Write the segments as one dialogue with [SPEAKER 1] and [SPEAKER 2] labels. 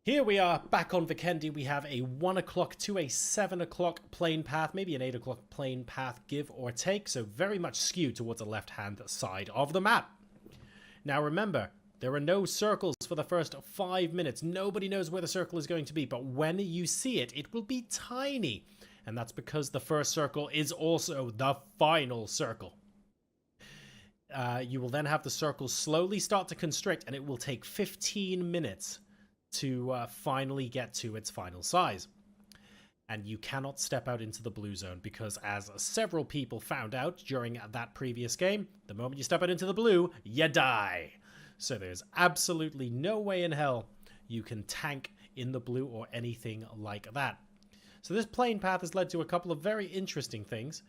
[SPEAKER 1] Here we are back on Vikendi. We have a 1 o'clock to a 7 o'clock plane path, maybe an 8 o'clock plane path, give or take. So very much skewed towards the left-hand side of the map. Now remember, there are no circles for the first 5 minutes. Nobody knows where the circle is going to be, but when you see it, it will be tiny. And that's because the first circle is also the final circle. You will then have the circle slowly start to constrict, and it will take 15 minutes to finally get to its final size. And you cannot step out into the blue zone because, as several people found out during that previous game, the moment you step out into the blue, you die. So there's absolutely no way in hell you can tank in the blue or anything like that. So this plane path has led to a couple of very interesting things.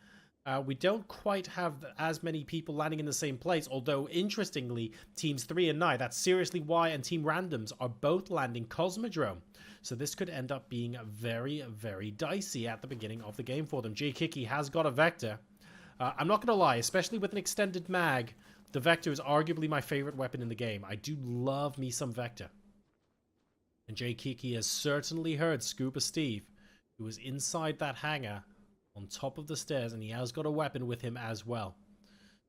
[SPEAKER 1] We don't quite have as many people landing in the same place, although interestingly, teams 3 and 9, that's Seriously Why and Team Randoms, are both landing Cosmodrome. So this could end up being very, very dicey at the beginning of the game for them. J-Kiki has got a Vector. I'm not going to lie, especially with an extended mag, the Vector is arguably my favorite weapon in the game. I do love me some Vector. And J-Kiki has certainly heard Scuba Steve, who was inside that hangar on top of the stairs, and he has got a weapon with him as well.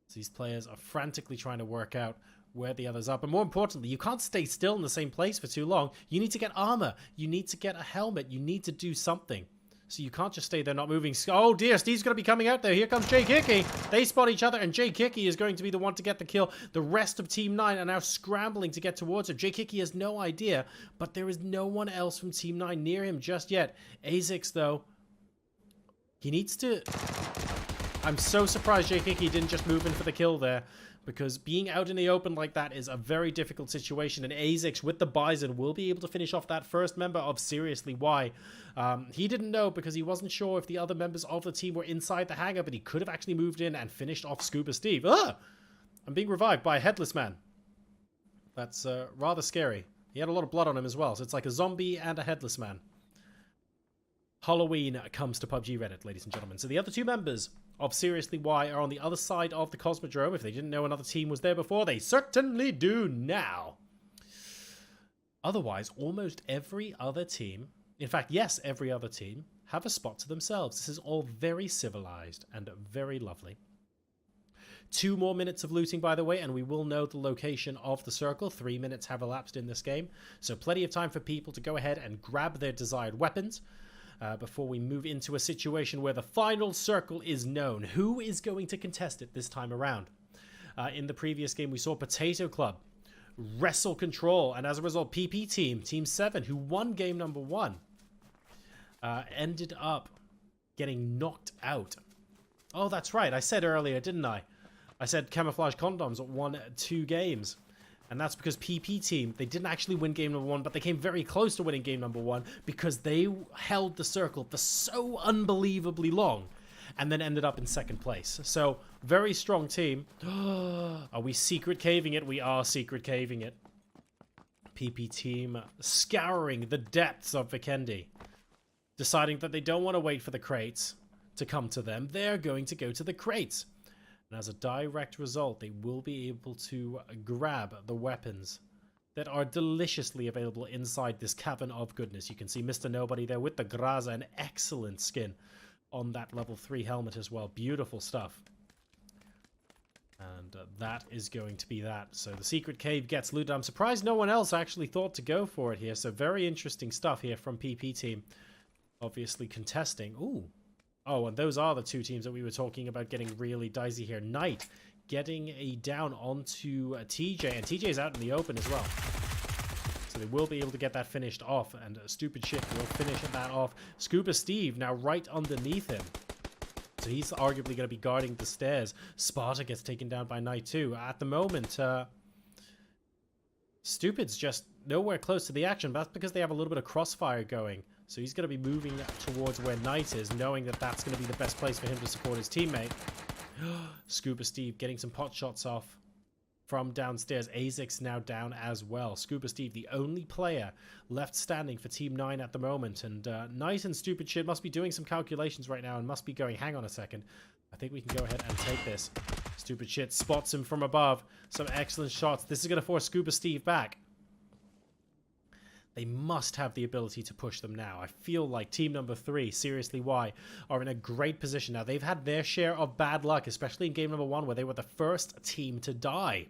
[SPEAKER 1] So these players are frantically trying to work out where the others are. But more importantly, you can't stay still in the same place for too long. You need to get armor. You need to get a helmet. You need to do something. So you can't just stay there not moving. Oh dear, Steve's going to be coming out there. Here comes J-Kiki. They spot each other, and J-Kiki is going to be the one to get the kill. The rest of Team 9 are now scrambling to get towards him. J-Kiki has no idea, but there is no one else from Team 9 near him just yet. ASICS, though, he needs to... I'm so surprised J-Kiki didn't just move in for the kill there, because being out in the open like that is a very difficult situation, and ASICS with the Bison will be able to finish off that first member of Seriously Why. He didn't know because he wasn't sure if the other members of the team were inside the hangar, but he could have actually moved in and finished off Scuba Steve. I'm being revived by a headless man. That's rather scary. He had a lot of blood on him as well, so it's like a zombie and a headless man. Halloween comes to PUBG Reddit, ladies and gentlemen. So the other two members of Seriously Why are on the other side of the Cosmodrome. If they didn't know another team was there before, they certainly do now. Otherwise, almost every other team, in fact, yes, every other team, have a spot to themselves. This is all very civilized and very lovely. 2 more minutes of looting, by the way, and we will know the location of the circle. 3 minutes have elapsed in this game, so plenty of time for people to go ahead and grab their desired weapons. Before we move into a situation where the final circle is known. Who is going to contest it this time around? In the previous game, we saw Potato Club wrestle control, and as a result, PP Team, Team 7, who won game number 1, ended up getting knocked out. Oh, that's right. I said earlier, didn't I? I said Camouflage Condoms won 2 games. And that's because PP Team, they didn't actually win game number 1, but they came very close to winning game number 1 because they held the circle for so unbelievably long and then ended up in 2nd place. So, very strong team. Are we secret caving it? We are secret caving it. PP Team scouring the depths of Vikendi, deciding that they don't want to wait for the crates to come to them. They're going to go to the crates. And as a direct result, they will be able to grab the weapons that are deliciously available inside this cavern of goodness. You can see Mr. Nobody there with the Graza, an excellent skin on that level 3 helmet as well. Beautiful stuff. And that is going to be that. So the secret cave gets looted. I'm surprised no one else actually thought to go for it here. So very interesting stuff here from PP Team. Obviously contesting. Ooh. Oh, and those are the 2 teams that we were talking about getting really dicey here. Knight getting a down onto TJ, and TJ's out in the open as well. So they will be able to get that finished off, and Stupid Shit will finish that off. Scuba Steve now right underneath him. So he's arguably going to be guarding the stairs. Sparta gets taken down by Knight too. At the moment, Stupid's just nowhere close to the action, but that's because they have a little bit of crossfire going. So he's going to be moving towards where Knight is, knowing that that's going to be the best place for him to support his teammate. Scuba Steve getting some pot shots off from downstairs. ASICS now down as well. Scuba Steve, the only player left standing for Team 9 at the moment. And Knight and Stupid Shit must be doing some calculations right now and must be going, hang on a second. I think we can go ahead and take this. Stupid Shit spots him from above. Some excellent shots. This is going to force Scuba Steve back. They must have the ability to push them now. I feel like team number 3, Seriously Why, are in a great position now. They've had their share of bad luck, especially in game number 1, where they were the first team to die.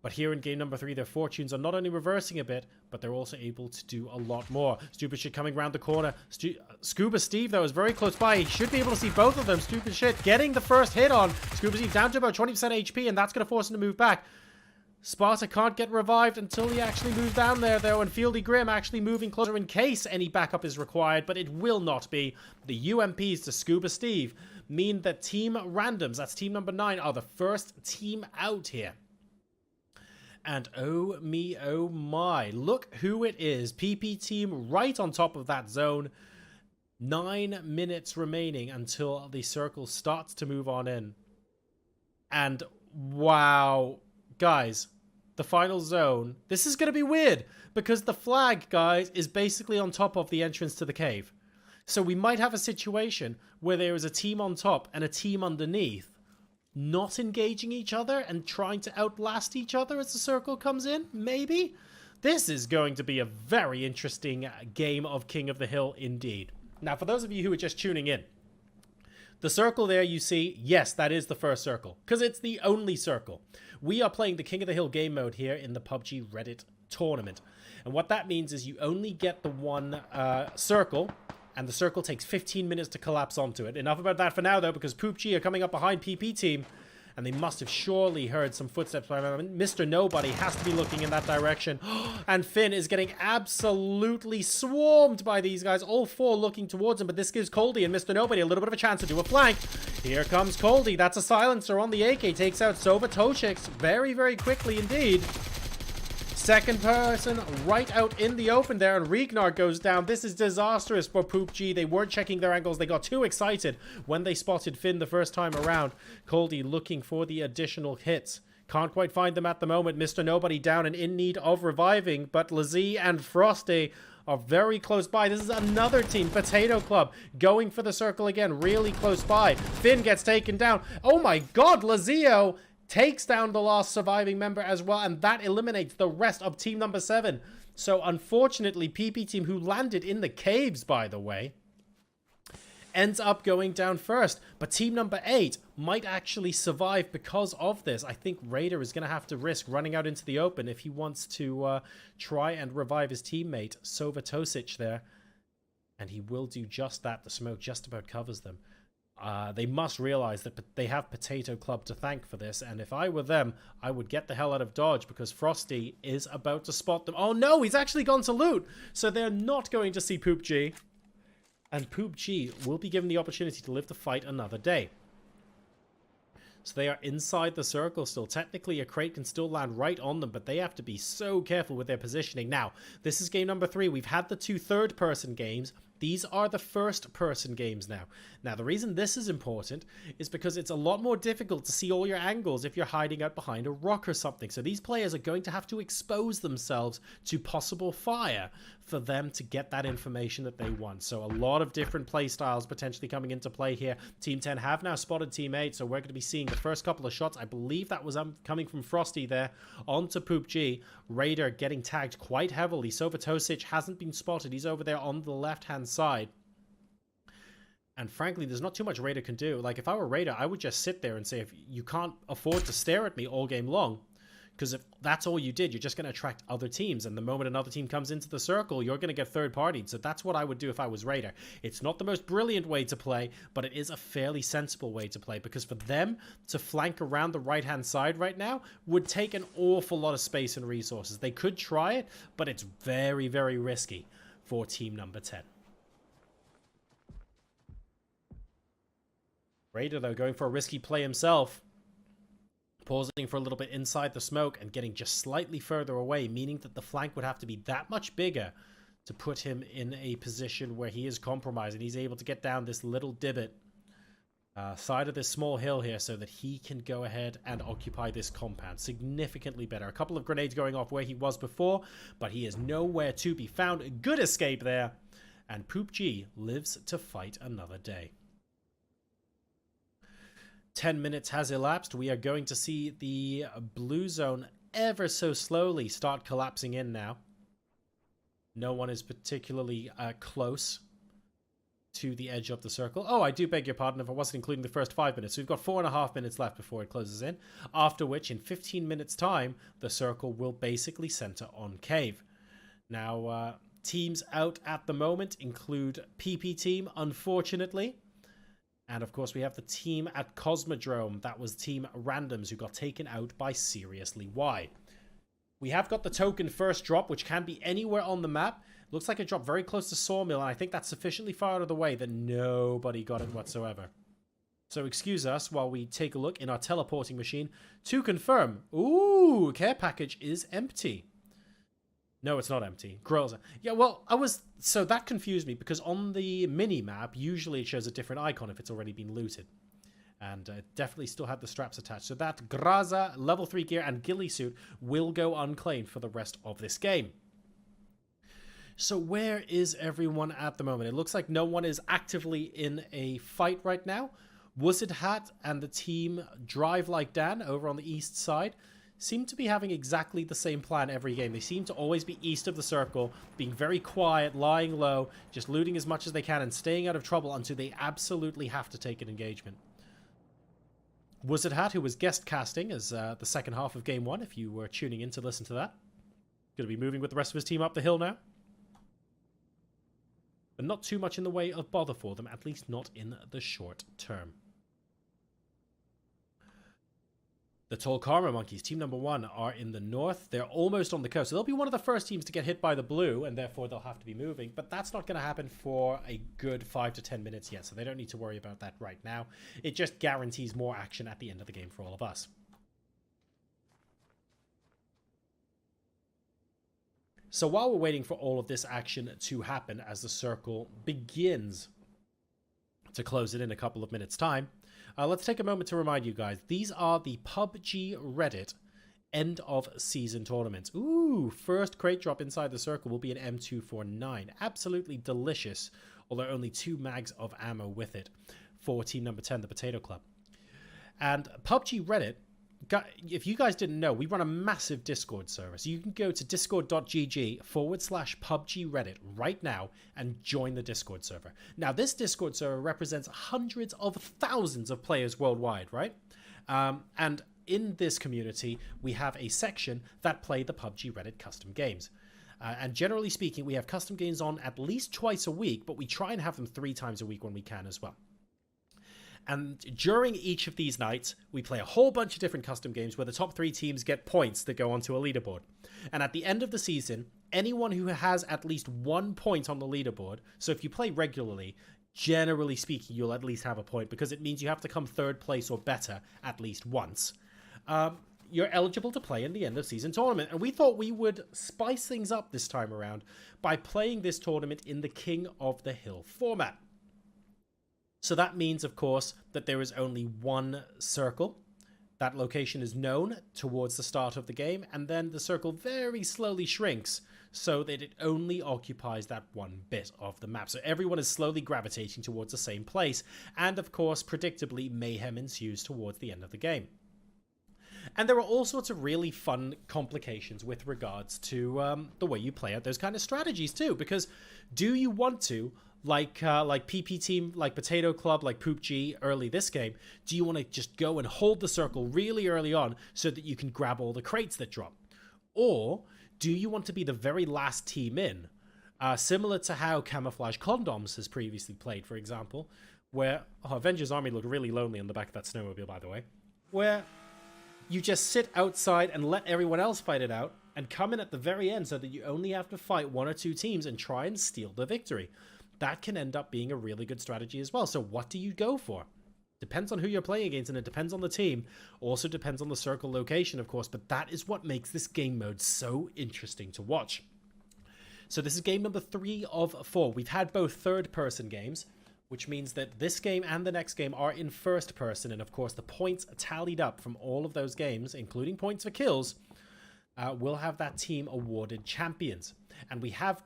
[SPEAKER 1] But here in game number 3, their fortunes are not only reversing a bit, but they're also able to do a lot more. Stupid Shit coming around the corner. Scuba Steve, though, is very close by. He should be able to see both of them. Stupid Shit getting the first hit on Scuba Steve, down to about 20% HP, and that's going to force him to move back. Sparta can't get revived until he actually moves down there, though, and Fieldy Grim actually moving closer in case any backup is required, but it will not be. The UMPs to Scuba Steve mean that Team Randoms, that's team number 9, are the first team out here. And oh me, oh my, look who it is. PP team right on top of that zone. 9 minutes remaining until the circle starts to move on in. And wow, guys, the final zone. This is going to be weird because the flag, guys, is basically on top of the entrance to the cave. So we might have a situation where there is a team on top and a team underneath not engaging each other and trying to outlast each other as the circle comes in, maybe? This is going to be a very interesting game of King of the Hill indeed. Now, for those of you who are just tuning in, the circle there you see, yes, that is the first circle, because it's the only circle. We are playing the King of the Hill game mode here in the PUBG Reddit tournament. And what that means is you only get the one circle, and the circle takes 15 minutes to collapse onto it. Enough about that for now, though, because PUBG are coming up behind PP team, and they must have surely heard some footsteps. Mr. Nobody has to be looking in that direction. And Finn is getting absolutely swarmed by these guys, all 4 looking towards him, but this gives Coldy and Mr. Nobody a little bit of a chance to do a flank. Here comes Coldy. That's a silencer on the AK. Takes out Sova Toshik very, very quickly indeed. Second person right out in the open there, and Regnar goes down. This is disastrous for PUBG. They weren't checking their angles. They got too excited when they spotted Finn the first time around. Coldy looking for the additional hits. Can't quite find them at the moment. Mr. Nobody down and in need of reviving, but Lazzie and Frosty are very close by. This is another team, Potato Club, going for the circle again, really close by. Finn gets taken down. Oh my god, Lazio takes down the last surviving member as well, and that eliminates the rest of team number 7. So unfortunately, PP team, who landed in the caves, by the way, ends up going down first. But team number 8 might actually survive because of this. I think Raider is going to have to risk running out into the open if he wants to try and revive his teammate, Sova Tosic there. And he will do just that. The smoke just about covers them. They must realize that they have Potato Club to thank for this, and if I were them, I would get the hell out of Dodge because Frosty is about to spot them. Oh no, he's actually gone to loot! So they're not going to see PUBG, and PUBG will be given the opportunity to live to fight another day. So they are inside the circle still. Technically, a crate can still land right on them, but they have to be so careful with their positioning. Now, this is game number 3. We've had the 2 third-person games. These are the first-person games now. Now, the reason this is important is because it's a lot more difficult to see all your angles if you're hiding out behind a rock or something. So these players are going to have to expose themselves to possible fire for them to get that information that they want. So a lot of different play styles potentially coming into play here. Team 10 have now spotted Team 8, so we're going to be seeing the first couple of shots. I believe that was coming from Frosty there onto PUBG. Raider getting tagged quite heavily. Sova Tosic hasn't been spotted. He's over there on the left-hand side. And frankly, there's not too much Raider can do. Like, if I were Raider, I would just sit there and say, if you can't afford to stare at me all game long, because if that's all you did, you're just going to attract other teams. And the moment another team comes into the circle, you're going to get third-partied. So that's what I would do if I was Raider. It's not the most brilliant way to play, but it is a fairly sensible way to play. Because for them to flank around the right-hand side right now would take an awful lot of space and resources. They could try it, but it's very, very risky for team number 10. Raider, though, going for a risky play himself. Pausing for a little bit inside the smoke and getting just slightly further away, meaning that the flank would have to be that much bigger to put him in a position where he is compromised and he's able to get down this little divot side of this small hill here so that he can go ahead and occupy this compound. Significantly better. A couple of grenades going off where he was before, but he is nowhere to be found. A good escape there. And PUBG lives to fight another day. 10 minutes has elapsed. We are going to see the blue zone ever so slowly start collapsing in now. No one is particularly close to the edge of the circle. Oh, I do beg your pardon if I wasn't including the first 5 minutes. So we've got 4.5 minutes left before it closes in, after which in 15 minutes time, the circle will basically center on cave. Now, teams out at the moment include PP Team, unfortunately. And of course, we have the team at Cosmodrome. That was Team Randoms, who got taken out by Seriously Why. We have got the token first drop, which can be anywhere on the map. Looks like it dropped very close to Sawmill, and I think that's sufficiently far out of the way that nobody got it whatsoever. So excuse us while we take a look in our teleporting machine to confirm. Ooh, care package is empty. No, it's not empty. Grills. Yeah, well, so that confused me because on the mini-map, usually it shows a different icon if it's already been looted. And it definitely still had the straps attached. So that Graza, level 3 gear, and ghillie suit will go unclaimed for the rest of this game. So where is everyone at the moment? It looks like no one is actively in a fight right now. Wuzzard Hat and the team Drive Like Dan over on the east side seem to be having exactly the same plan every game. They seem to always be east of the circle, being very quiet, lying low, just looting as much as they can and staying out of trouble until they absolutely have to take an engagement. Wuzzard Hat, who was guest casting as the second half of Game 1, if you were tuning in to listen to that. Going to be moving with the rest of his team up the hill now. But not too much in the way of bother for them, at least not in the short term. The Tall Karma Monkeys, team number 1, are in the north. They're almost on the coast. So they'll be one of the first teams to get hit by the blue, and therefore they'll have to be moving. But that's not going to happen for a good 5 to 10 minutes yet, so they don't need to worry about that right now. It just guarantees more action at the end of the game for all of us. So while we're waiting for all of this action to happen as the circle begins to close it in a couple of minutes' time, let's take a moment to remind you guys, these are the PUBG Reddit end of season tournaments. Ooh, first crate drop inside the circle will be an M249. Absolutely delicious, although only 2 mags of ammo with it for team number 10, the Potato Club. And PUBG Reddit, if you guys didn't know, we run a massive Discord server. So you can go to discord.gg/PUBG Reddit right now and join the Discord server. Now, this Discord server represents hundreds of thousands of players worldwide, right? And in this community, we have a section that play the PUBG Reddit custom games. And generally speaking, we have custom games on at least twice a week, but we try and have them 3 times a week when we can as well. And during each of these nights, we play a whole bunch of different custom games where the top 3 teams get points that go onto a leaderboard. And at the end of the season, anyone who has at least 1 point on the leaderboard, so if you play regularly, generally speaking, you'll at least have a point because it means you have to come 3rd place or better at least once. You're eligible to play in the end of season tournament. And we thought we would spice things up this time around by playing this tournament in the King of the Hill format. So that means, of course, that there is only 1 circle. That location is known towards the start of the game, and then the circle very slowly shrinks so that it only occupies that 1 bit of the map. So everyone is slowly gravitating towards the same place, and of course, predictably, mayhem ensues towards the end of the game. And there are all sorts of really fun complications with regards to the way you play out those kind of strategies too, because do you want to, like PP Team, like Potato Club, like PUBG early this game, do you want to just go and hold the circle really early on so that you can grab all the crates that drop? Or do you want to be the very last team in? Similar to how Camouflage Condoms has previously played, for example, where Avengers Army looked really lonely on the back of that snowmobile, by the way, where you just sit outside and let everyone else fight it out and come in at the very end so that you only have to fight 1 or 2 teams and try and steal the victory. That can end up being a really good strategy as well. So what do you go for? Depends on who you're playing against, and it depends on the team. Also depends on the circle location, of course, but that is what makes this game mode so interesting to watch. So this is game number 3 of 4. We've had both third-person games, which means that this game and the next game are in first person, and of course the points tallied up from all of those games, including points for kills, will have that team awarded champions. And we have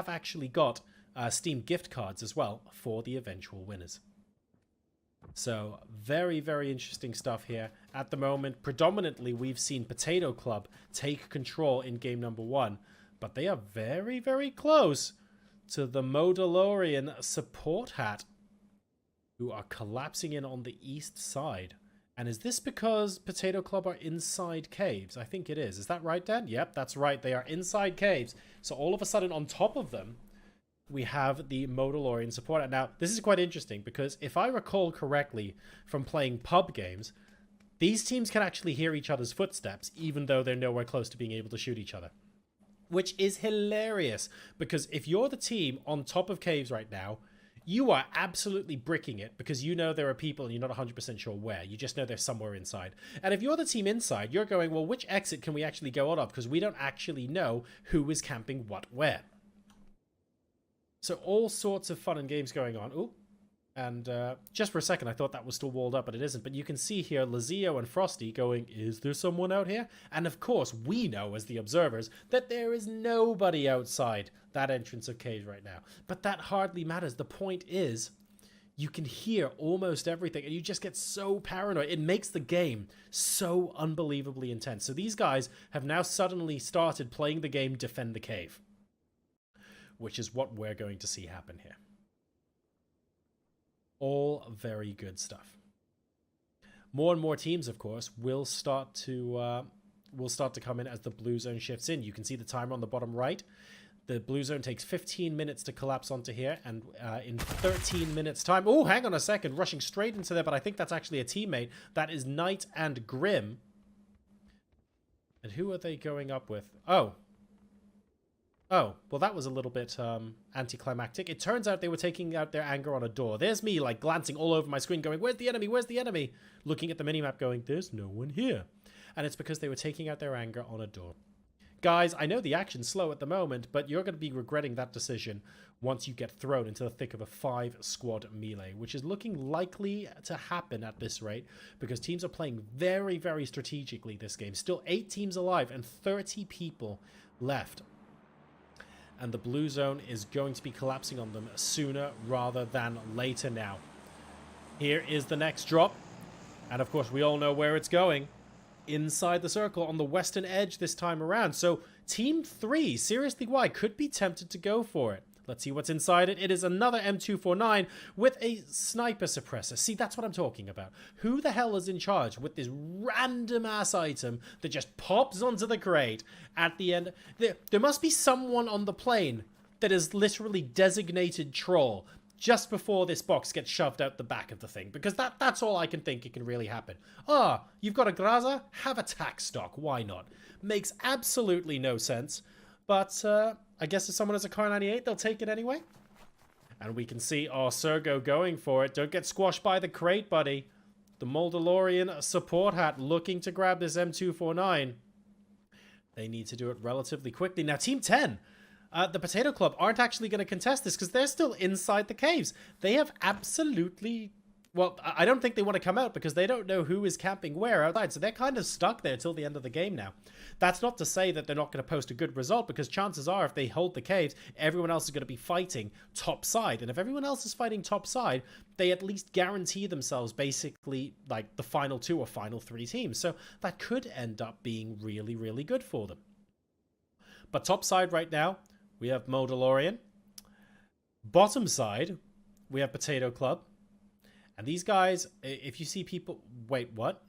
[SPEAKER 1] actually got Steam gift cards as well for the eventual winners. So very, very interesting stuff here. At the moment, predominantly we've seen Potato Club take control in game number 1, But they are very, very close to the Modalorian support hat, who are collapsing in on the east side. And is this because Potato Club are inside caves? I think it is. Is that right, Dan? Yep, that's right. They are inside caves. So all of a sudden, on top of them, we have the Modalorian support. Now, this is quite interesting because if I recall correctly from playing pub games, these teams can actually hear each other's footsteps, even though they're nowhere close to being able to shoot each other. Which is hilarious, because if you're the team on top of caves right now, you are absolutely bricking it because you know there are people and you're not 100% sure where. You just know they're somewhere inside. And if you're the team inside, you're going, well, which exit can we actually go out of? Because we don't actually know who is camping what where. So all sorts of fun and games going on. Ooh. And just for a second, I thought that was still walled up, but it isn't. But you can see here Lazio and Frosty going, is there someone out here? And of course, we know as the observers that there is nobody outside that entrance of caves right now. But that hardly matters. The point is, you can hear almost everything, and you just get so paranoid. It makes the game so unbelievably intense. So these guys have now suddenly started playing the game Defend the Cave, which is what we're going to see happen here. All very good stuff. More and more teams, of course, will start to come in as the blue zone shifts in. You can see the timer on the bottom right. The blue zone takes 15 minutes to collapse onto here, and in 13 minutes time... Oh, hang on a second. Rushing straight into there, but I think that's actually a teammate. That is Knight and Grim. And who are they going up with? Oh, well, that was a little bit anticlimactic. It turns out they were taking out their anger on a door. There's me, like, glancing all over my screen going, where's the enemy? Where's the enemy? Looking at the minimap going, there's no one here. And it's because they were taking out their anger on a door. Guys, I know the action's slow at the moment, but you're going to be regretting that decision once you get thrown into the thick of a 5-squad melee, which is looking likely to happen at this rate because teams are playing very, very strategically this game. Still 8 teams alive and 30 people left. And the blue zone is going to be collapsing on them sooner rather than later now. Here is the next drop. And of course, we all know where it's going. Inside the circle on the western edge this time around. So Team 3, seriously why, could be tempted to go for it. Let's see what's inside it. It is another M249 with a sniper suppressor. See, that's what I'm talking about. Who the hell is in charge with this random-ass item that just pops onto the crate at the end? There must be someone on the plane that is literally designated troll just before this box gets shoved out the back of the thing, because that's all I can think it can really happen. You've got a Graza? Have a tac stock. Why not? Makes absolutely no sense. But I guess if someone has a Car 98, they'll take it anyway. And we can see Sergo going for it. Don't get squashed by the crate, buddy. The Moldalorian support hat looking to grab this M249. They need to do it relatively quickly. Now, Team 10, the Potato Club, aren't actually going to contest this because they're still inside the caves. They have absolutely... Well, I don't think they want to come out because they don't know who is camping where outside. So they're kind of stuck there till the end of the game now. That's not to say that they're not going to post a good result, because chances are if they hold the caves, everyone else is going to be fighting top side. And if everyone else is fighting top side, they at least guarantee themselves basically like the final 2 or final 3 teams. So that could end up being really, really good for them. But top side right now, we have Modalorian. Bottom side, we have Potato Club. And these guys, if you see people... Wait, what?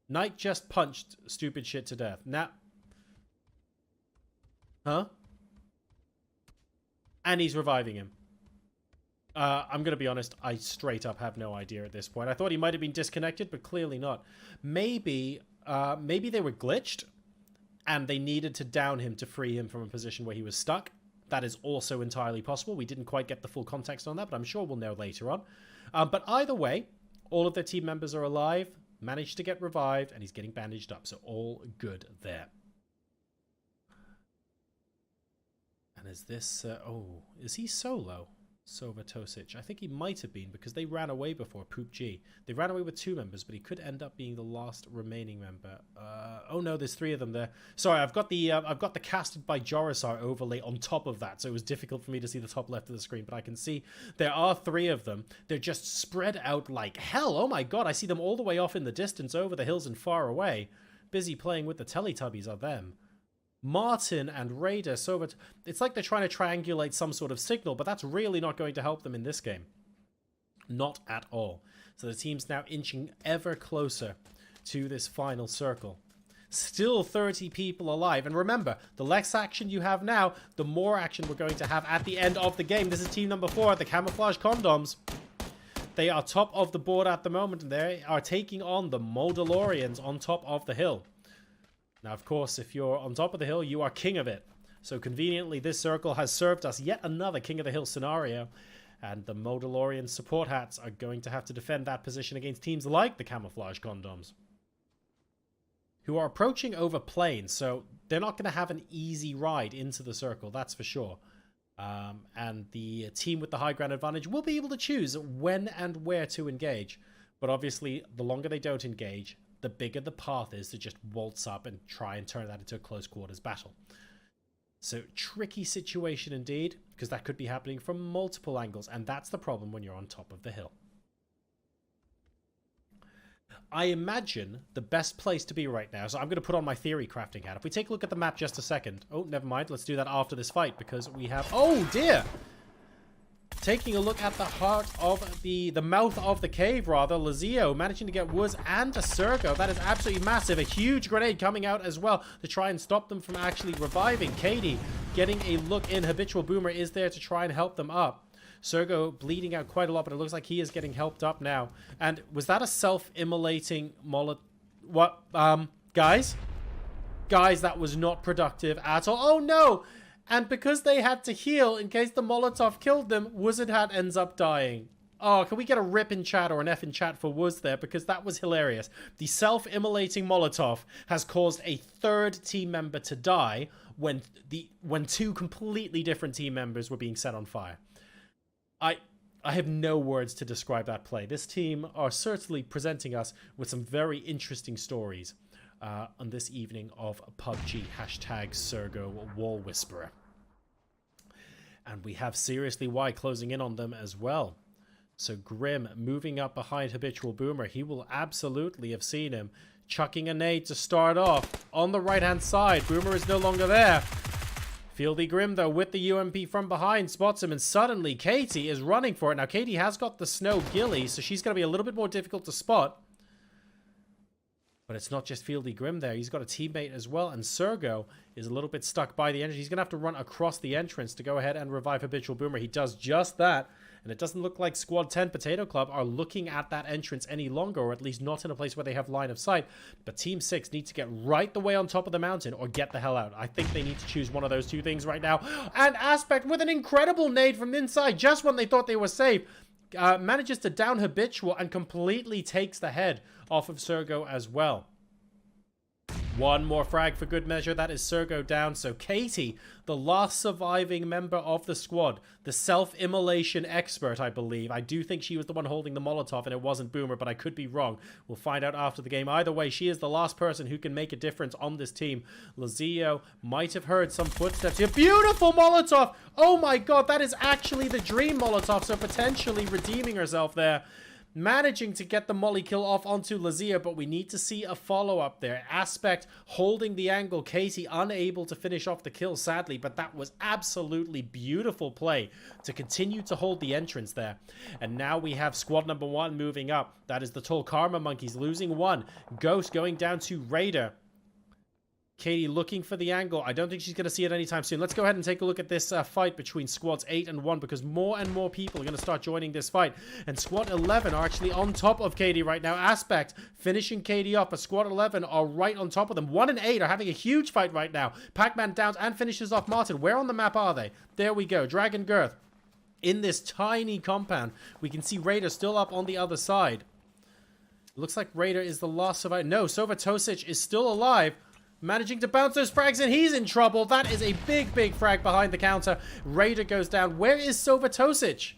[SPEAKER 1] Knight just punched stupid shit to death. Now... Huh? And he's reviving him. I'm going to be honest, I straight up have no idea at this point. I thought he might have been disconnected, but clearly not. Maybe they were glitched, and they needed to down him to free him from a position where he was stuck. That is also entirely possible. We didn't quite get the full context on that, but I'm sure we'll know later on. But either way, all of their team members are alive, managed to get revived, and he's getting bandaged up. So all good there. And is this... is he solo? Sova Tosic. I think he might have been, because they ran away before PUBG. They ran away with 2 members, but he could end up being the last remaining member. Oh no, there's 3 of them there. Sorry, I've got the casted by Jorisar overlay on top of that, so it was difficult for me to see the top left of the screen, but I can see there are 3 of them. They're just spread out like hell. Oh my god, I see them all the way off in the distance over the hills and far away. Busy playing with the Teletubbies are them. Martin and Raider, so it's like they're trying to triangulate some sort of signal, but that's really not going to help them in this game. Not at all. So the team's now inching ever closer to this final circle. Still 30 people alive. And remember, the less action you have now, the more action we're going to have at the end of the game. This is team number 4, the Camouflage Condoms. They are top of the board at the moment, and they are taking on the Moldalorians on top of the hill. Now, of course, if you're on top of the hill, you are king of it. So conveniently, this circle has served us yet another king of the hill scenario. And the Moldalorian support hats are going to have to defend that position against teams like the Camouflage Condoms, who are approaching over planes. So they're not going to have an easy ride into the circle, that's for sure. And the team with the high ground advantage will be able to choose when and where to engage. But obviously, the longer they don't engage, the bigger the path is to just waltz up and try and turn that into a close quarters battle. So, tricky situation indeed, because that could be happening from multiple angles, and that's the problem when you're on top of the hill. I imagine the best place to be right now, so I'm going to put on my theory crafting hat. If we take a look at the map just a second. Oh, never mind. Let's do that after this fight, because we have... Oh, dear! Taking a look at the heart of the mouth of the cave, rather. Lazio managing to get Woods and a Sergo. That is absolutely massive. A huge grenade coming out as well to try and stop them from actually reviving. Katie getting a look in. Habitual Boomer is there to try and help them up. Sergo bleeding out quite a lot, but it looks like he is getting helped up now. And was that a self-immolating mollet? What? Guys? Guys, that was not productive at all. Oh, no! And because they had to heal in case the Molotov killed them, Wizard Hat ends up dying. Oh, can we get a rip in chat or an F in chat for Wuz there? Because that was hilarious. The self-immolating Molotov has caused a third team member to die when two completely different team members were being set on fire. I have no words to describe that play. This team are certainly presenting us with some very interesting stories on this evening of PUBG #Sergo Wall Whisperer. And we have Seriously Why closing in on them as well. So Grim moving up behind Habitual Boomer. He will absolutely have seen him chucking a nade to start off on the right-hand side. Boomer is no longer there. Fieldy Grim, though, with the UMP from behind, spots him, and suddenly Katie is running for it. Now, Katie has got the snow ghillie, so she's going to be a little bit more difficult to spot. But it's not just Fieldy Grim there. He's got a teammate as well, and Sergo is a little bit stuck by the entrance. He's going to have to run across the entrance to go ahead and revive Habitual Boomer. He does just that, and it doesn't look like Squad 10 Potato Club are looking at that entrance any longer, or at least not in a place where they have line of sight. But Team 6 needs to get right the way on top of the mountain or get the hell out. I think they need to choose one of those two things right now. And Aspect with an incredible nade from inside, just when they thought they were safe, manages to down Habitual and completely takes the head off of Sergo as well. One more frag for good measure. That is Sergo down. So Katie, the last surviving member of the squad, the self-immolation expert, I believe. I do think she was the one holding the Molotov and it wasn't Boomer, but I could be wrong. We'll find out after the game. Either way, she is the last person who can make a difference on this team. Lazio might have heard some footsteps here. Beautiful Molotov! Oh my god, that is actually the dream Molotov, so potentially redeeming herself there. Managing to get the molly kill off onto Lazio, but we need to see a follow-up there. Aspect holding the angle. Katie unable to finish off the kill, sadly, but that was absolutely beautiful play to continue to hold the entrance there. And now we have squad number 1 moving up. That is the Tall Karma Monkeys losing 1. Ghost going down to Raider. Katie looking for the angle. I don't think she's going to see it anytime soon. Let's go ahead and take a look at this fight between squads 8 and 1, because more and more people are going to start joining this fight. And squad 11 are actually on top of Katie right now. Aspect finishing Katie off, but squad 11 are right on top of them. 1 and 8 are having a huge fight right now. Pac-Man downs and finishes off Martin. Where on the map are they? There we go. Dragon Girth in this tiny compound. We can see Raider still up on the other side. Looks like Raider is the last survivor. No, Sova Tosic is still alive. Managing to bounce those frags, and he's in trouble. That is a big, big frag behind the counter. Raider goes down. Where is Sova Tosic?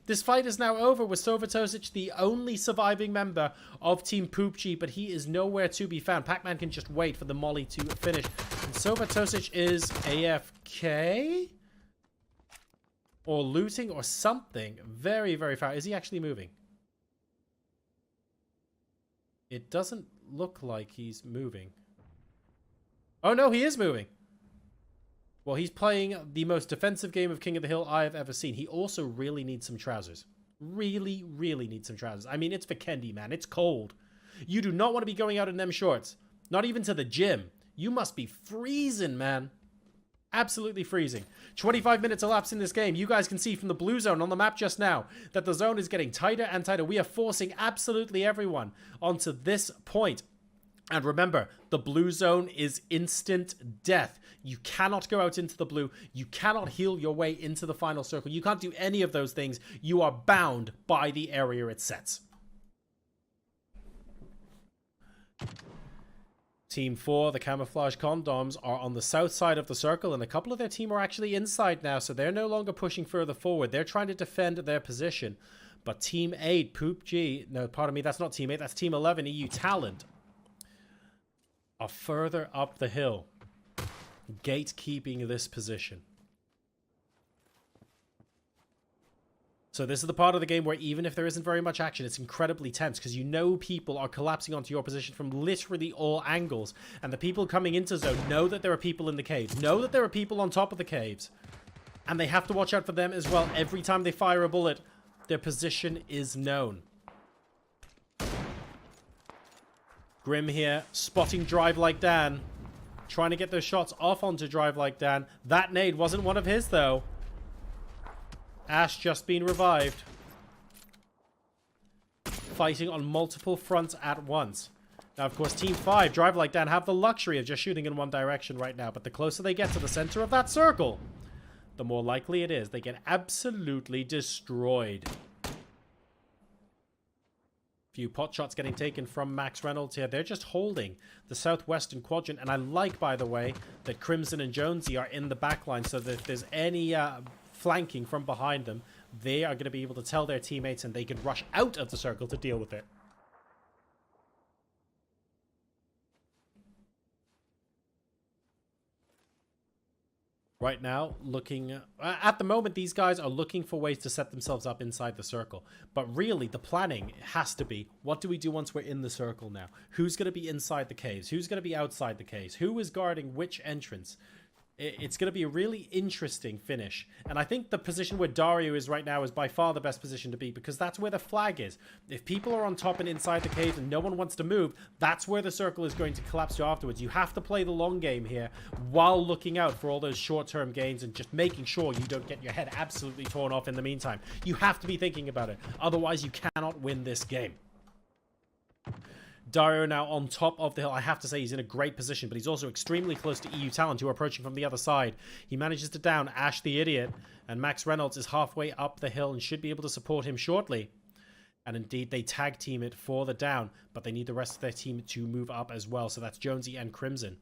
[SPEAKER 1] This fight is now over with Sova Tosic, the only surviving member of Team PUBG, but he is nowhere to be found. Pac-Man can just wait for the molly to finish. And Sova Tosic is AFK? Or looting or something. Very, very far. Is he actually moving? It doesn't look like he's moving. Oh, no, he is moving. Well, he's playing the most defensive game of King of the Hill I have ever seen. He also really needs some trousers. Really, really needs some trousers. I mean, it's Vikendi, man. It's cold. You do not want to be going out in them shorts. Not even to the gym. You must be freezing, man. Absolutely freezing. 25 minutes elapsed in this game. You guys can see from the blue zone on the map just now that the zone is getting tighter and tighter. We are forcing absolutely everyone onto this point. And remember, the blue zone is instant death. You cannot go out into the blue. You cannot heal your way into the final circle. You can't do any of those things. You are bound by the area it sets. Team 4, the Camouflage Condoms, are on the south side of the circle, and a couple of their team are actually inside now, so they're no longer pushing further forward. They're trying to defend their position. But Team 8, PUBG, no, pardon me, that's not Team 8, that's Team 11, EU Talent, are further up the hill, gatekeeping this position. So this is the part of the game where even if there isn't very much action, it's incredibly tense because you know people are collapsing onto your position from literally all angles. And the people coming into zone know that there are people in the caves, know that there are people on top of the caves. And they have to watch out for them as well. Every time they fire a bullet, their position is known. Grim here, spotting Drive Like Dan. Trying to get those shots off onto Drive Like Dan. That nade wasn't one of his, though. Ash just been revived. Fighting on multiple fronts at once. Now, of course, Team 5, Drive Like Dan, have the luxury of just shooting in one direction right now. But the closer they get to the center of that circle, the more likely it is they get absolutely destroyed. Few pot shots getting taken from Max Reynolds here. They're just holding the southwestern quadrant. And I like, by the way, that Crimson and Jonesy are in the backline so that if there's any flanking from behind them, they are going to be able to tell their teammates and they can rush out of the circle to deal with it. Right now, looking at the moment, these guys are looking for ways to set themselves up inside the circle. But really, the planning has to be, what do we do once we're in the circle now? Who's going to be inside the caves? Who's going to be outside the caves? Who is guarding which entrance? It's going to be a really interesting finish. And I think the position where Dario is right now is by far the best position to be because that's where the flag is. If people are on top and inside the cave and no one wants to move, that's where the circle is going to collapse to afterwards. You have to play the long game here while looking out for all those short-term gains and just making sure you don't get your head absolutely torn off in the meantime. You have to be thinking about it. Otherwise, you cannot win this game. Dario now on top of the hill. I have to say he's in a great position, but he's also extremely close to EU Talent, who are approaching from the other side. He manages to down Ash the Idiot, and Max Reynolds is halfway up the hill and should be able to support him shortly. And indeed, they tag team it for the down, but they need the rest of their team to move up as well. So that's Jonesy and Crimson.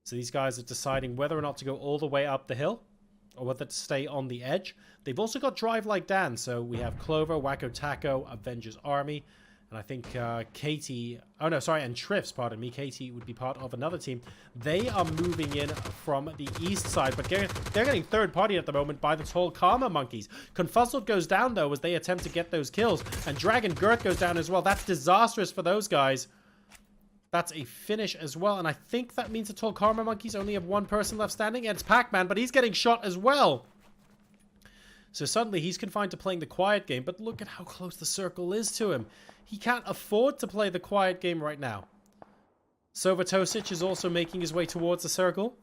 [SPEAKER 1] So these guys are deciding whether or not to go all the way up the hill, or whether to stay on the edge. They've also got Drive Like Dan, so we have Clover, Wacko Taco, Avengers Army. And I think Katie, oh no, sorry, and Triffs, pardon me, Katie would be part of another team. They are moving in from the east side, but they're getting third party at the moment by the tall Karma Monkeys. Confuzzled goes down, though, as they attempt to get those kills. And Dragon Girth goes down as well. That's disastrous for those guys. That's a finish as well. And I think that means the tall Karma Monkeys only have one person left standing. And it's Pac-Man, but he's getting shot as well. So suddenly he's confined to playing the quiet game, but look at how close the circle is to him. He can't afford to play the quiet game right now. Sovatosic is also making his way towards the circle.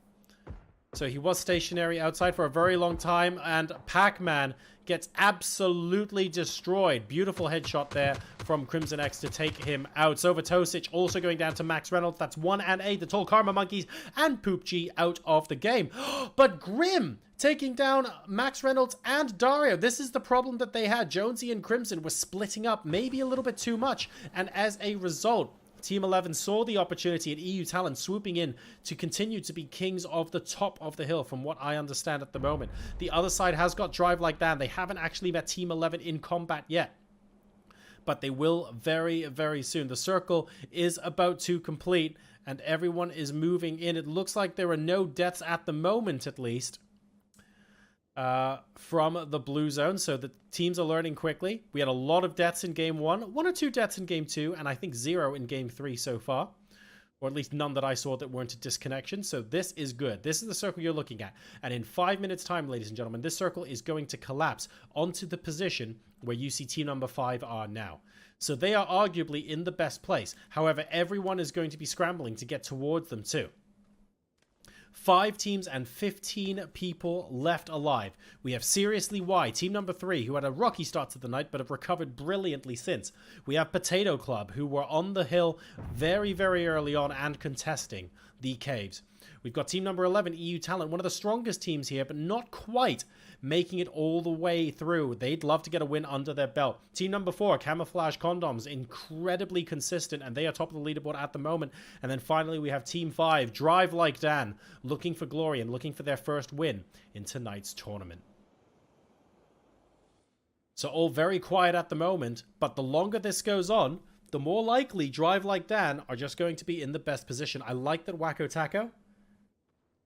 [SPEAKER 1] So he was stationary outside for a very long time, and Pac-Man gets absolutely destroyed. Beautiful headshot there from Crimson X to take him out. Sovatosic also going down to Max Reynolds. That's 1 and 8. The tall Karma Monkeys and PUBG out of the game. But Grim taking down Max Reynolds and Dario. This is the problem that they had. Jonesy and Crimson were splitting up maybe a little bit too much. And as a result, Team 11 saw the opportunity at EU Talent swooping in to continue to be kings of the top of the hill, from what I understand at the moment. The other side has got Drive Like Dan. They haven't actually met Team 11 in combat yet, but they will very, very soon. The circle is about to complete, and everyone is moving in. It looks like there are no deaths at the moment, at least, from the blue zone, so the teams are learning quickly. We had a lot of deaths in game 1, 1 or 2 deaths in game 2, and I think 0 in game 3 so far, or at least none that I saw that weren't a disconnection. So this is good. This is the circle you're looking at. And in 5 minutes time, ladies and gentlemen, this circle is going to collapse onto the position where you see team number 5 are now. So they are arguably in the best place. However, everyone is going to be scrambling to get towards them too. 5 teams and 15 people left alive. We have Seriously Why, team number 3, who had a rocky start to the night but have recovered brilliantly since. We have Potato Club, who were on the hill very, very early on and contesting the caves. We've got team number 11, EU Talent, one of the strongest teams here, but not quite making it all the way through. They'd love to get a win under their belt. Team number 4, Camouflage Condoms, incredibly consistent, and they are top of the leaderboard at the moment. And then finally, we have team 5, Drive Like Dan, looking for glory and looking for their first win in tonight's tournament. So all very quiet at the moment, but the longer this goes on, the more likely Drive Like Dan are just going to be in the best position. I like that Wacko Taco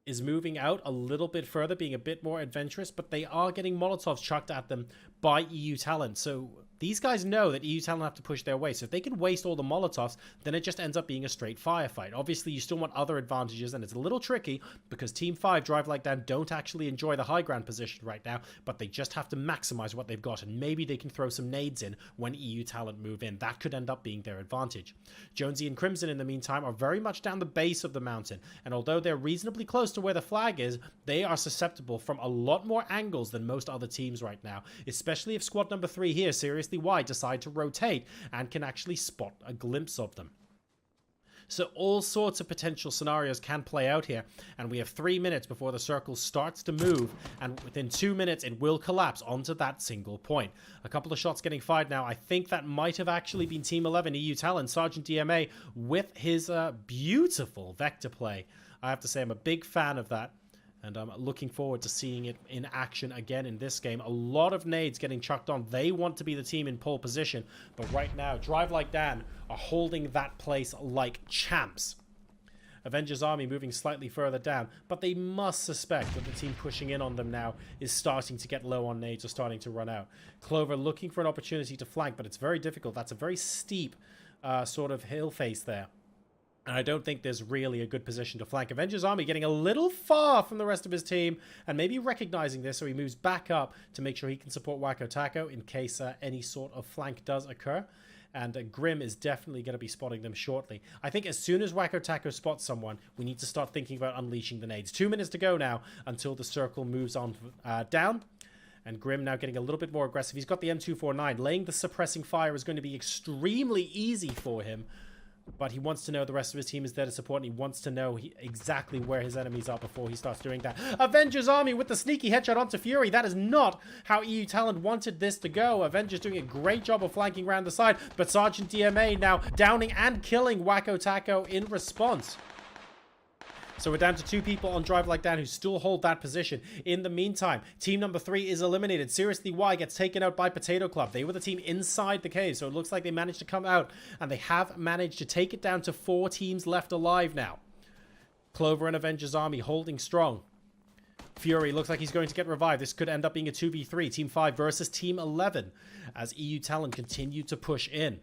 [SPEAKER 1] is moving out a little bit further, being a bit more adventurous, but they are getting Molotovs chucked at them by EU Talent. So these guys know that EU Talent have to push their way. So if they can waste all the Molotovs, then it just ends up being a straight firefight. Obviously, you still want other advantages, and it's a little tricky because Team 5, Drive Like Dan, don't actually enjoy the high ground position right now, but they just have to maximize what they've got, and maybe they can throw some nades in when EU Talent move in. That could end up being their advantage. Jonesy and Crimson, in the meantime, are very much down the base of the mountain, and although they're reasonably close to where the flag is, they are susceptible from a lot more angles than most other teams right now, especially if squad number 3 here, Seriously Why, decide to rotate and can actually spot a glimpse of them. So all sorts of potential scenarios can play out here, and we have 3 minutes before the circle starts to move, and within 2 minutes it will collapse onto that single point. A couple of shots getting fired now. I think that might have actually been Team 11, EU Talent, Sergeant DMA, with his beautiful vector play. I have to say I'm a big fan of that, and I'm looking forward to seeing it in action again in this game. A lot of nades getting chucked on. They want to be the team in pole position, but right now, Drive Like Dan are holding that place like champs. Avengers Army moving slightly further down, but they must suspect that the team pushing in on them now is starting to get low on nades or starting to run out. Clover looking for an opportunity to flank, but it's very difficult. That's a very steep sort of hill face there. And I don't think there's really a good position to flank. Avengers Army getting a little far from the rest of his team and maybe recognizing this, so he moves back up to make sure he can support Wacko Taco in case any sort of flank does occur. And Grim is definitely going to be spotting them shortly. I think as soon as Wacko Taco spots someone, we need to start thinking about unleashing the nades. 2 minutes to go now until the circle moves on down. And Grim now getting a little bit more aggressive. He's got the M249. Laying the suppressing fire is going to be extremely easy for him. But he wants to know the rest of his team is there to support, and he wants to know exactly where his enemies are before he starts doing that. Avengers Army with the sneaky headshot onto Fury. That is not how EU Talent wanted this to go. Avengers doing a great job of flanking around the side, but Sergeant DMA now downing and killing Wacko Taco in response. So we're down to 2 people on Drive Like Dan who still hold that position. In the meantime, team number 3 is eliminated. Seriously Why gets taken out by Potato Club. They were the team inside the cave, so it looks like they managed to come out, and they have managed to take it down to 4 teams left alive now. Clover and Avengers Army holding strong. Fury looks like he's going to get revived. This could end up being a 2v3. Team 5 versus Team 11 as EU Talent continue to push in.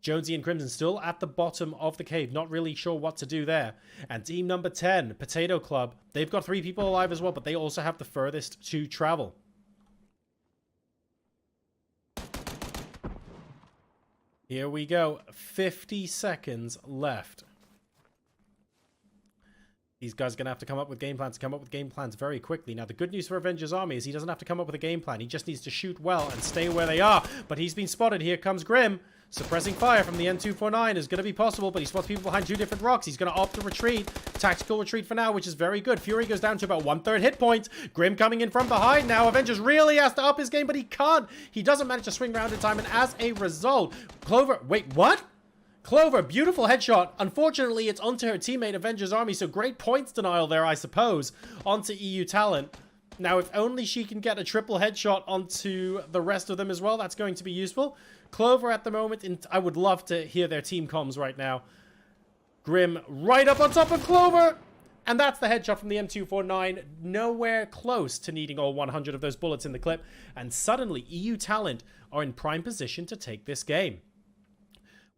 [SPEAKER 1] Jonesy and Crimson still at the bottom of the cave, not really sure what to do there. And team number 10, Potato Club, they've got 3 people alive as well, but they also have the furthest to travel. Here we go, 50 seconds left. These guys are going to have to come up with game plans very quickly. Now, the good news for Avengers Army is he doesn't have to come up with a game plan. He just needs to shoot well and stay where they are. But he's been spotted. Here comes Grim. Suppressing fire from the N249 is going to be possible, but he spots people behind 2 different rocks. He's going to opt to retreat. Tactical retreat for now, which is very good. Fury goes down to about 1/3 hit points. Grim coming in from behind now. Avengers really has to up his game, but he can't. He doesn't manage to swing around in time, and as a result, Clover... Wait, what? Clover, beautiful headshot. Unfortunately, it's onto her teammate Avengers Army, so great points denial there, I suppose, onto EU Talent. Now, if only she can get a triple headshot onto the rest of them as well, that's going to be useful. Clover at the moment, I would love to hear their team comms right now. Grim right up on top of Clover! And that's the headshot from the M249, nowhere close to needing all 100 of those bullets in the clip. And suddenly, EU Talent are in prime position to take this game.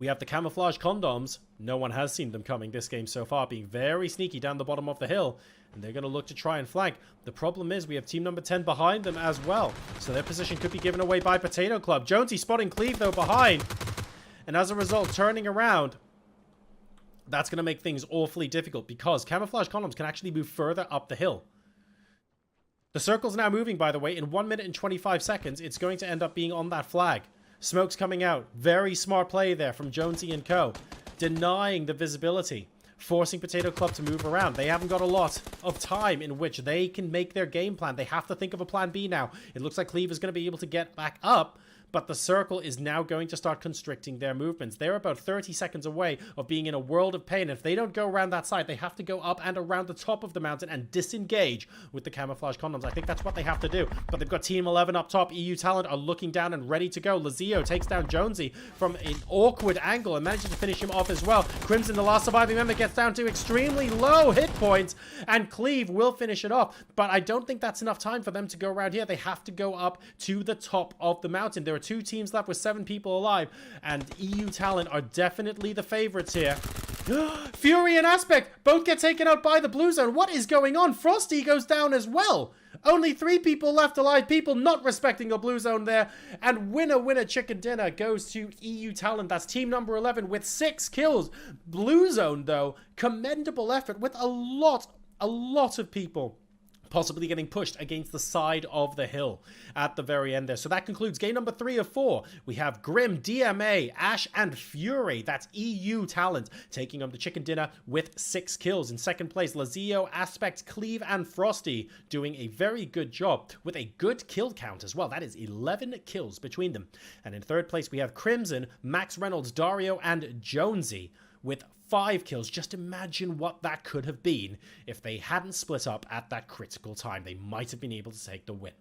[SPEAKER 1] We have the camouflage condoms. No one has seen them coming this game so far, being very sneaky down the bottom of the hill. And they're going to look to try and flank. The problem is we have team number 10 behind them as well. So their position could be given away by Potato Club. Jonesy spotting Cleve, though, behind. And as a result, turning around. That's going to make things awfully difficult because camouflage condoms can actually move further up the hill. The circle's now moving, by the way. In 1 minute and 25 seconds, it's going to end up being on that flag. Smoke's coming out. Very smart play there from Jonesy and co. Denying the visibility. Forcing Potato Club to move around. They haven't got a lot of time in which they can make their game plan. They have to think of a plan B now. It looks like Cleve is going to be able to get back up, but the circle is now going to start constricting their movements. They're about 30 seconds away of being in a world of pain. If they don't go around that side, they have to go up and around the top of the mountain and disengage with the camouflage condoms. I think that's what they have to do. But they've got Team 11 up top. EU Talent are looking down and ready to go. Lazio takes down Jonesy from an awkward angle and manages to finish him off as well. Crimson, the last surviving member, gets down to extremely low hit points, and Cleve will finish it off. But I don't think that's enough time for them to go around here. They have to go up to the top of the mountain. There are 2 teams left with 7 people alive, and EU Talent are definitely the favorites here. Fury and Aspect both get taken out by the blue zone. What is going on? Frosty goes down as well. Only 3 people left alive. People not respecting the blue zone there. And winner chicken dinner goes to EU Talent. That's team number 11 with 6 kills. Blue zone, though, commendable effort with a lot of people possibly getting pushed against the side of the hill at the very end there. So that concludes game number 3 of 4. We have Grim, DMA, Ash, and Fury. That's EU Talent taking on the Chicken Dinner with 6 kills. In second place, Lazio, Aspect, Cleve, and Frosty doing a very good job with a good kill count as well. That is 11 kills between them. And in third place, we have Crimson, Max Reynolds, Dario, and Jonesy with 5 kills. Just imagine what that could have been if they hadn't split up at that critical time. They might have been able to take the win.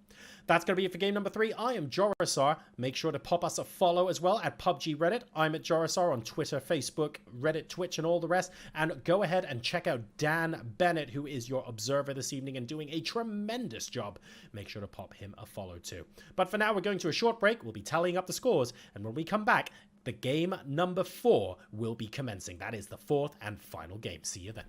[SPEAKER 1] That's going to be it for game number 3. I am Jorisar. Make sure to pop us a follow as well at PUBG Reddit. I'm at Jorisar on Twitter, Facebook, Reddit, Twitch, and all the rest. And go ahead and check out DanBennett, who is your observer this evening and doing a tremendous job. Make sure to pop him a follow too. But for now, we're going to a short break. We'll be tallying up the scores. And when we come back, the game number 4 will be commencing. That is the 4th and final game. See you then.